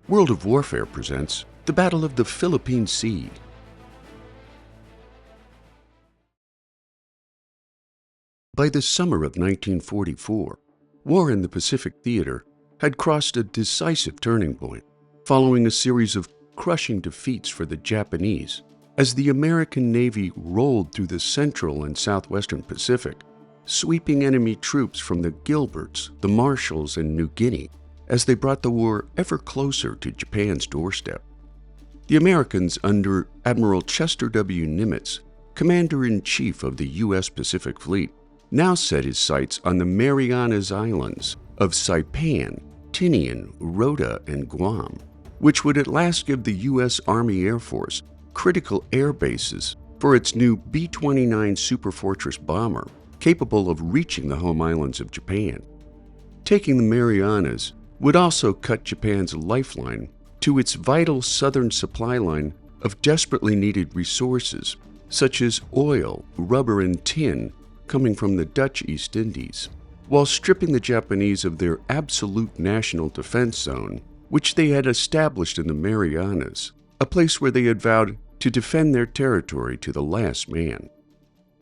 World of Warfare presents the Battle of the Philippine Sea. By the summer of 1944, war in the Pacific Theater had crossed a decisive turning point, following a series of crushing defeats for the Japanese as the American Navy rolled through the Central and Southwestern Pacific, sweeping enemy troops from the Gilberts, the Marshalls and New Guinea, as they brought the war ever closer to Japan's doorstep. The Americans, under Admiral Chester W. Nimitz, Commander-in-Chief of the U.S. Pacific Fleet, now set his sights on the Marianas Islands of Saipan, Tinian, Rota and Guam, which would at last give the U.S. Army Air Force critical air bases for its new B-29 Superfortress bomber, capable of reaching the home islands of Japan. Taking the Marianas would also cut Japan's lifeline to its vital southern supply line of desperately needed resources, such as oil, rubber, and tin coming from the Dutch East Indies, while stripping the Japanese of their absolute national defense zone, which they had established in the Marianas, a place where they had vowed to defend their territory to the last man.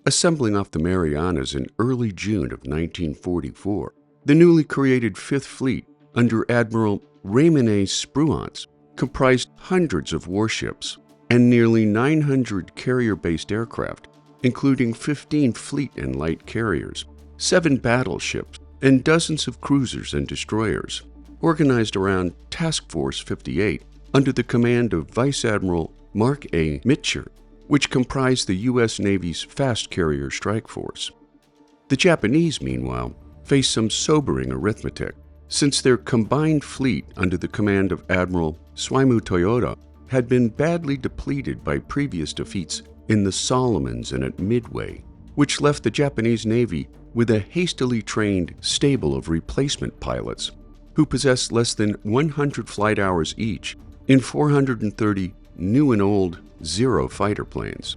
Assembling off the Marianas in early June of 1944, the newly created Fifth Fleet under Admiral Raymond A. Spruance comprised hundreds of warships and nearly 900 carrier-based aircraft, including 15 fleet and light carriers, 7 battleships, and dozens of cruisers and destroyers, organized around Task Force 58 under the command of Vice Admiral Mark A. Mitcher, which comprised the U.S. Navy's fast carrier strike force. The Japanese, meanwhile, faced some sobering arithmetic, since their combined fleet under the command of Admiral Suimu Toyoda had been badly depleted by previous defeats in the Solomons and at Midway, which left the Japanese Navy with a hastily trained stable of replacement pilots who possessed less than 100 flight hours each in 430 new and old Zero fighter planes.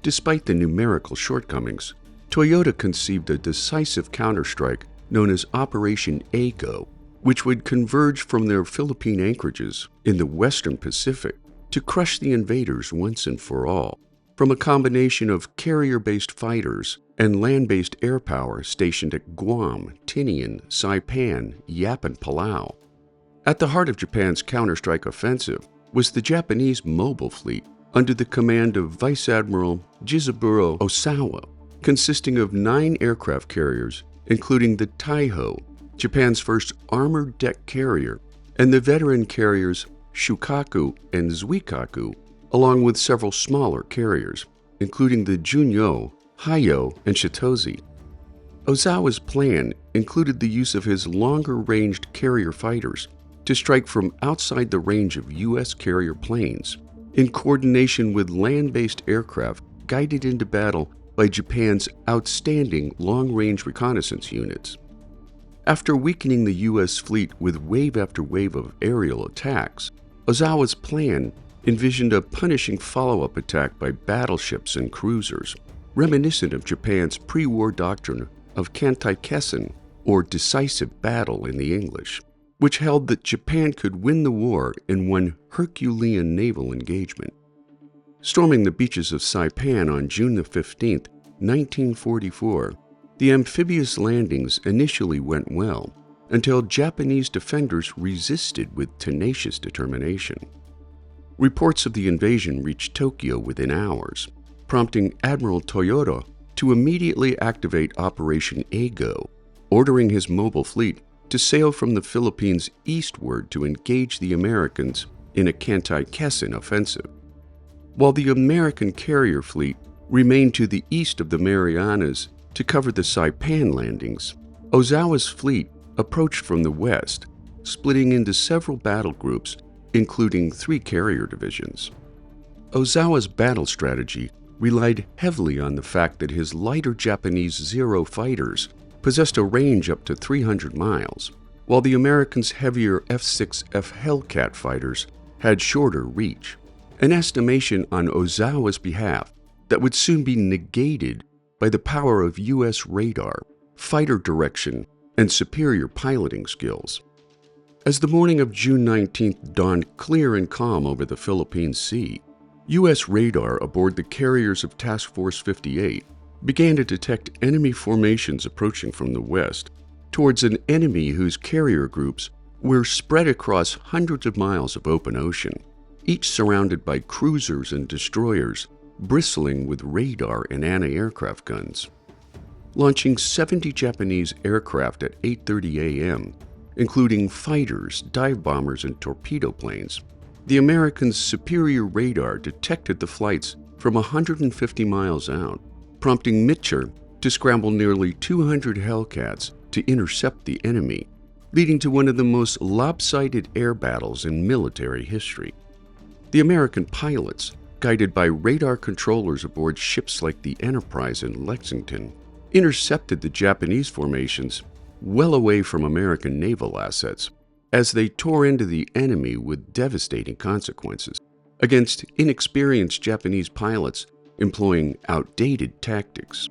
Despite the numerical shortcomings, Toyota conceived a decisive counterstrike known as Operation A-Go, which would converge from their Philippine anchorages in the Western Pacific to crush the invaders once and for all, from a combination of carrier-based fighters and land-based air power stationed at Guam, Tinian, Saipan, Yap, and Palau. At the heart of Japan's counterstrike offensive was the Japanese mobile fleet under the command of Vice Admiral Gilberts Osawa, consisting of 9 aircraft carriers, including the Taiho, Japan's first armored deck carrier, and the veteran carriers Shukaku and Zuikaku, along with several smaller carriers, including the Junyo, Hayo, and Shitozi. Ozawa's plan included the use of his longer-ranged carrier fighters to strike from outside the range of U.S. carrier planes, in coordination with land-based aircraft guided into battle by Japan's outstanding long-range reconnaissance units. After weakening the U.S. fleet with wave after wave of aerial attacks, Ozawa's plan envisioned a punishing follow-up attack by battleships and cruisers, reminiscent of Japan's pre-war doctrine of Kantai-Kessen, or decisive battle in the English, which held that Japan could win the war in one Herculean naval engagement. Storming the beaches of Saipan on June 15, 1944, the amphibious landings initially went well until Japanese defenders resisted with tenacious determination. Reports of the invasion reached Tokyo within hours, prompting Admiral Toyoda to immediately activate Operation A-Go, ordering his mobile fleet to sail from the Philippines eastward to engage the Americans in a Kantai-Kessen offensive. While the American carrier fleet remained to the east of the Marianas to cover the Saipan landings, Ozawa's fleet approached from the west, splitting into several battle groups, including 3 carrier divisions. Ozawa's battle strategy relied heavily on the fact that his lighter Japanese Zero fighters possessed a range up to 300 miles, while the Americans' heavier F-6F Hellcat fighters had shorter reach, an estimation on Ozawa's behalf that would soon be negated by the power of U.S. radar, fighter direction, and superior piloting skills. As the morning of June 19th dawned clear and calm over the Philippine Sea, U.S. radar aboard the carriers of Task Force 58 began to detect enemy formations approaching from the west towards an enemy whose carrier groups were spread across hundreds of miles of open ocean, each surrounded by cruisers and destroyers bristling with radar and anti-aircraft guns. Launching 70 Japanese aircraft at 8:30 a.m., including fighters, dive bombers, and torpedo planes, the Americans' superior radar detected the flights from 150 miles out, prompting Mitcher to scramble nearly 200 Hellcats to intercept the enemy, leading to one of the most lopsided air battles in military history. The American pilots, guided by radar controllers aboard ships like the Enterprise and Lexington, intercepted the Japanese formations well away from American naval assets as they tore into the enemy with devastating consequences against inexperienced Japanese pilots employing outdated tactics.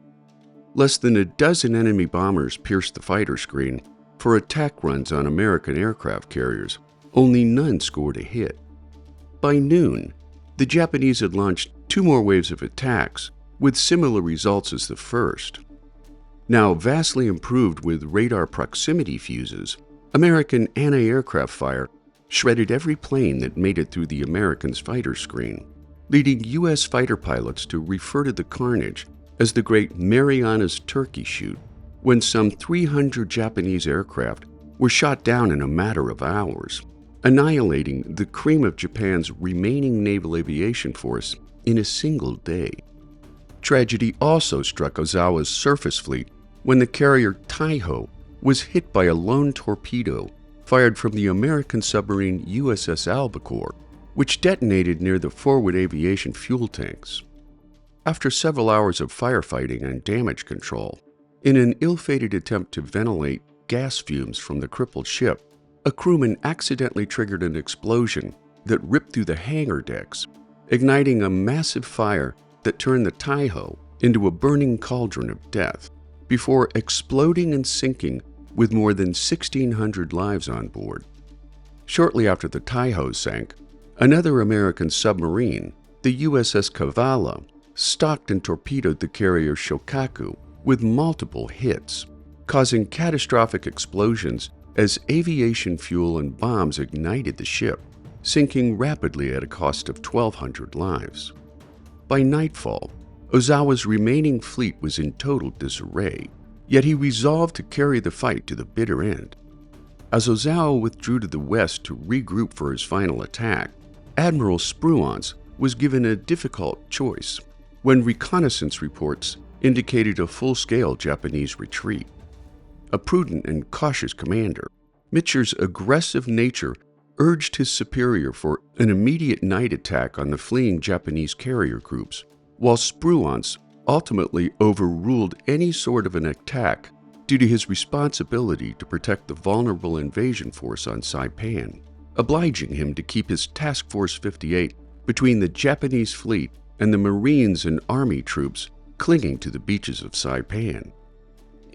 Less than a dozen enemy bombers pierced the fighter screen for attack runs on American aircraft carriers. Only none scored a hit. By noon, the Japanese had launched 2 more waves of attacks with similar results as the first. Now vastly improved with radar proximity fuses, American anti-aircraft fire shredded every plane that made it through the Americans' fighter screen, leading U.S. fighter pilots to refer to the carnage as the Great Marianas Turkey Shoot, when some 300 Japanese aircraft were shot down in a matter of hours, annihilating the cream of Japan's remaining naval aviation force in a single day. Tragedy also struck Ozawa's surface fleet when the carrier Taiho was hit by a lone torpedo fired from the American submarine USS Albacore, which detonated near the forward aviation fuel tanks. After several hours of firefighting and damage control, in an ill-fated attempt to ventilate gas fumes from the crippled ship, a crewman accidentally triggered an explosion that ripped through the hangar decks, igniting a massive fire that turned the Taiho into a burning cauldron of death, before exploding and sinking with more than 1,600 lives on board. Shortly after the Taiho sank, another American submarine, the USS Kavala, stalked and torpedoed the carrier Shokaku with multiple hits, causing catastrophic explosions as aviation fuel and bombs ignited the ship, sinking rapidly at a cost of 1,200 lives. By nightfall, Ozawa's remaining fleet was in total disarray, yet he resolved to carry the fight to the bitter end. As Ozawa withdrew to the west to regroup for his final attack, Admiral Spruance was given a difficult choice when reconnaissance reports indicated a full-scale Japanese retreat. A prudent and cautious commander, Mitcher's aggressive nature urged his superior for an immediate night attack on the fleeing Japanese carrier groups, while Spruance ultimately overruled any sort of an attack due to his responsibility to protect the vulnerable invasion force on Saipan, obliging him to keep his Task Force 58 between the Japanese fleet and the Marines and Army troops clinging to the beaches of Saipan.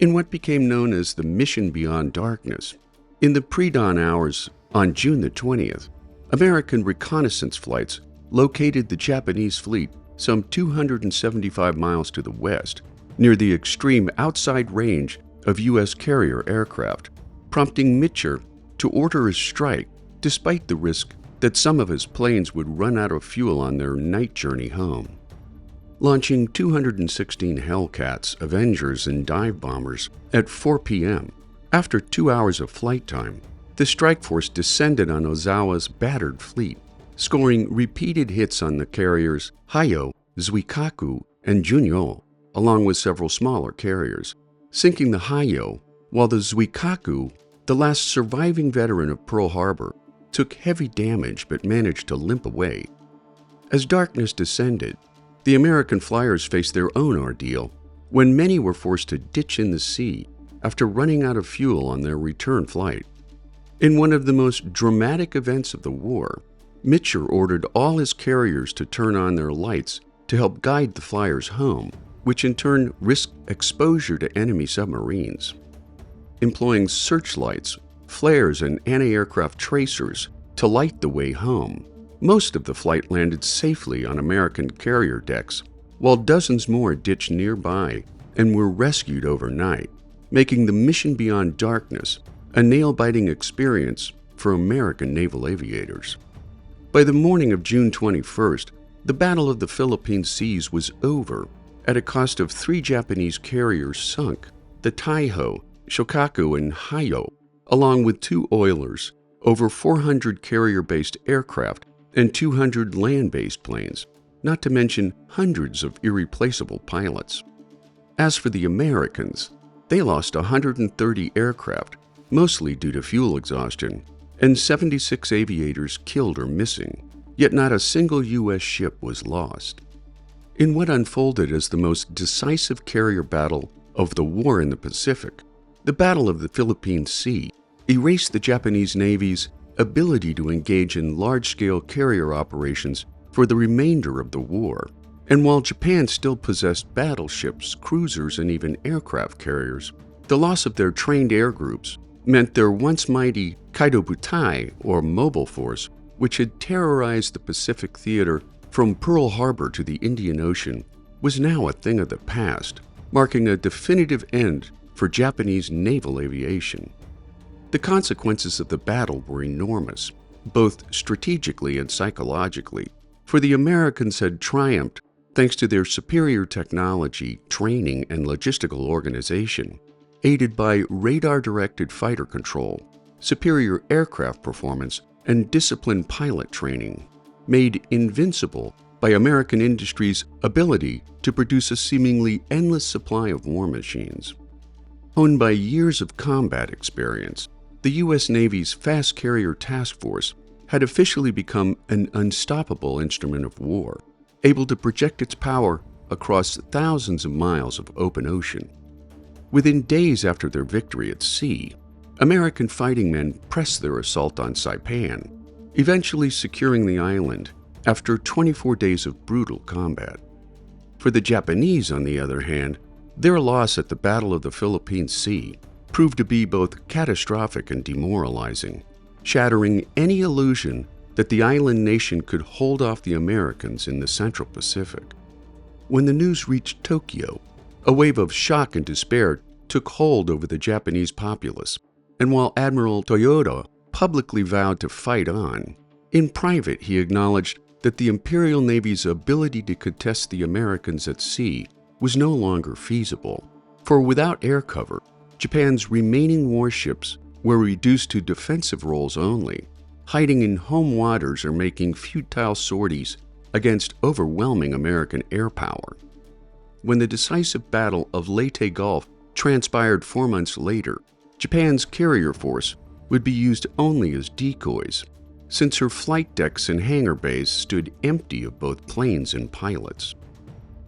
In what became known as the Mission Beyond Darkness, in the pre-dawn hours on June the 20th, American reconnaissance flights located the Japanese fleet some 275 miles to the west, near the extreme outside range of U.S. carrier aircraft, prompting Mitcher to order a strike despite the risk that some of his planes would run out of fuel on their night journey home. Launching 216 Hellcats, Avengers, and dive bombers at 4 p.m., after 2 hours of flight time, the strike force descended on Ozawa's battered fleet, scoring repeated hits on the carriers Hayo, Zuikaku, and Junyo, along with several smaller carriers, sinking the Hayo, while the Zuikaku, the last surviving veteran of Pearl Harbor, took heavy damage but managed to limp away. As darkness descended, the American flyers faced their own ordeal when many were forced to ditch in the sea after running out of fuel on their return flight. In one of the most dramatic events of the war, Mitcher ordered all his carriers to turn on their lights to help guide the flyers home, which in turn risked exposure to enemy submarines. Employing searchlights, flares and anti-aircraft tracers to light the way home. Most of the flight landed safely on American carrier decks, while dozens more ditched nearby and were rescued overnight, making the mission beyond darkness a nail-biting experience for American naval aviators. By the morning of June 21st, the Battle of the Philippine Seas was over at a cost of 3 Japanese carriers sunk, the Taiho, Shokaku, and Hayo, along with 2 oilers, over 400 carrier-based aircraft, and 200 land-based planes, not to mention hundreds of irreplaceable pilots. As for the Americans, they lost 130 aircraft, mostly due to fuel exhaustion, and 76 aviators killed or missing, yet not a single U.S. ship was lost. In what unfolded as the most decisive carrier battle of the war in the Pacific, the Battle of the Philippine Sea erased the Japanese Navy's ability to engage in large-scale carrier operations for the remainder of the war. And while Japan still possessed battleships, cruisers, and even aircraft carriers, the loss of their trained air groups meant their once mighty Kaidobutai, or mobile force, which had terrorized the Pacific theater from Pearl Harbor to the Indian Ocean, was now a thing of the past, marking a definitive end for Japanese naval aviation. The consequences of the battle were enormous, both strategically and psychologically, for the Americans had triumphed thanks to their superior technology, training, and logistical organization, aided by radar-directed fighter control, superior aircraft performance, and disciplined pilot training, made invincible by American industry's ability to produce a seemingly endless supply of war machines. Honed by years of combat experience, the U.S. Navy's Fast Carrier Task Force had officially become an unstoppable instrument of war, able to project its power across thousands of miles of open ocean. Within days after their victory at sea, American fighting men pressed their assault on Saipan, eventually securing the island after 24 days of brutal combat. For the Japanese, on the other hand, their loss at the Battle of the Philippine Sea proved to be both catastrophic and demoralizing, shattering any illusion that the island nation could hold off the Americans in the Central Pacific. When the news reached Tokyo, a wave of shock and despair took hold over the Japanese populace, and while Admiral Toyoda publicly vowed to fight on, in private he acknowledged that the Imperial Navy's ability to contest the Americans at sea was no longer feasible, for without air cover, Japan's remaining warships were reduced to defensive roles only, hiding in home waters or making futile sorties against overwhelming American air power. When the decisive Battle of Leyte Gulf transpired 4 months later, Japan's carrier force would be used only as decoys, since her flight decks and hangar bays stood empty of both planes and pilots.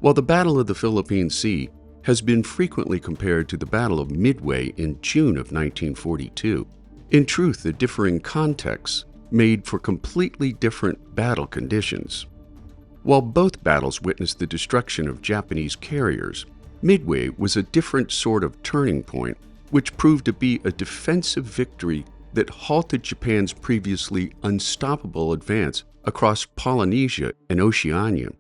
While the Battle of the Philippine Sea has been frequently compared to the Battle of Midway in June of 1942, in truth, the differing contexts made for completely different battle conditions. While both battles witnessed the destruction of Japanese carriers, Midway was a different sort of turning point, which proved to be a defensive victory that halted Japan's previously unstoppable advance across Polynesia and Oceania.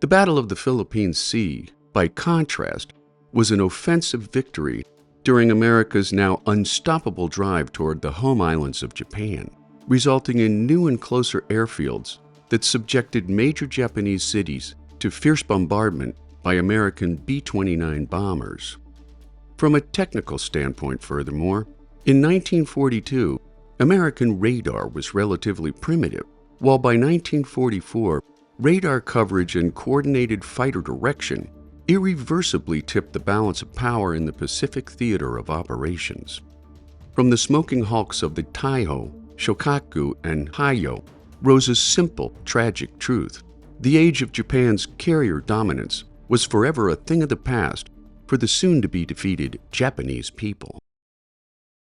The Battle of the Philippine Sea, by contrast, was an offensive victory during America's now unstoppable drive toward the home islands of Japan, resulting in new and closer airfields that subjected major Japanese cities to fierce bombardment by American B-29 bombers. From a technical standpoint, furthermore, in 1942, American radar was relatively primitive, while by 1944, radar coverage and coordinated fighter direction irreversibly tipped the balance of power in the Pacific theater of operations. From the smoking hulks of the Taiho, Shokaku, and Hayo rose a simple, tragic truth. The age of Japan's carrier dominance was forever a thing of the past for the soon-to-be-defeated Japanese people.